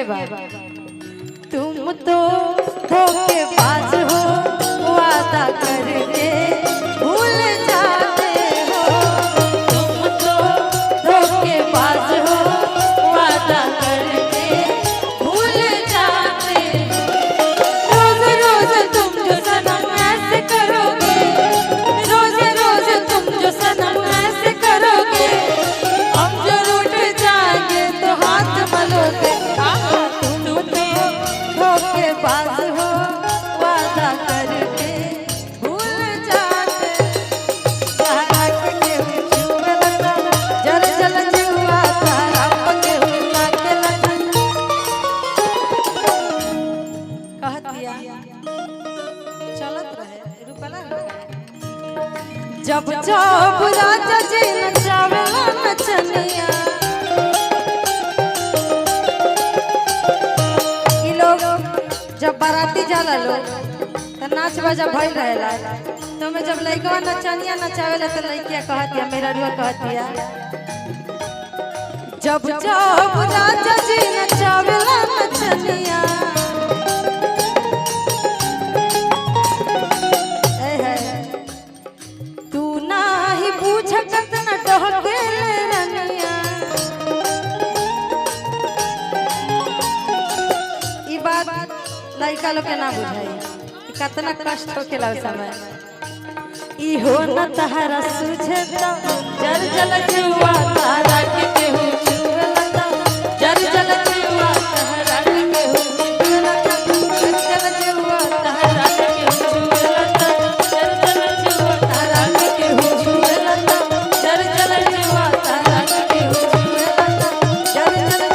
ये बात तुम तो धोखेबाज हो, वादा करके भूल जाते हो। तुम तो धोखेबाज हो, वादा करके भूल जाते हो। रोज रोज तुम जो सनम ऐसे करोगे, रोज रोज तुम जो सनम ऐसे करोगे, हम जो रूठ जाएंगे तो हाथ मलोगे। धोखेबाज हो, वादा करके भूल जाते। तारा के छुए लगा, जल जल जुआ तारा पके हुआ के लगा। कह दिया चलत रहे रुकला रहे। जब जब राजा जी नचावेला नचनिया, जब बाराती जाला लोग तो नाच बाजा भइल रहेला, तो मैं जब लइकवा नचनिया नचावेला तो लइकिया कहतिया, मेरा रुआ कहतिया, जब जब राजा जी नचावेला नचनिया, तू ना ही पूछत न डहके रनिया। ई बात लड़का लोग के ना बुझाई कि कितना कष्ट होकेला उस समय। ई हो न तहरा सुझे तो जल जल जुआ तारा के केहू छुए लगा, जल जल जुआ तारा के केहू छुए लगा, जल जल जुआ तारा के केहू छुए लगा, जल जल जुआ तारा के केहू छुए लगा, जल जल जुआ तारा के केहू छुए लगा, जल जल जुआ तारा के केहू छुए लगा, जल जल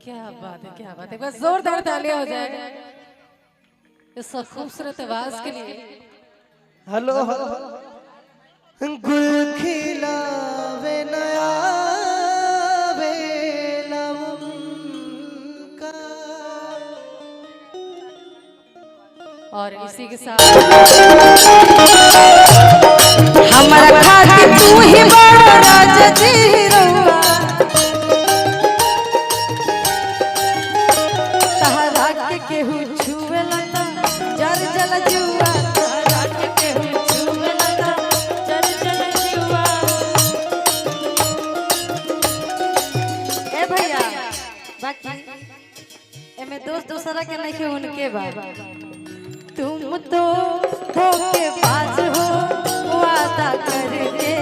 क्या बात है, बस जोरदार तालियां हो जाए इस खूबसूरत आवाज के लिए। हेलो गुल खिलावे नया बेलम का। और इसी के साथ हमारा खातिर तू ही बड़ा राजा जी रउआ तहरा के केहू छुएला त जर जल जुआ तहरा के केहू छुएला त जर जल जुआ। ए भैया बाकी एमे दोस्त दूसरा के नहीं के उनके बा। तुम तो धोखेबाज हो वादा करके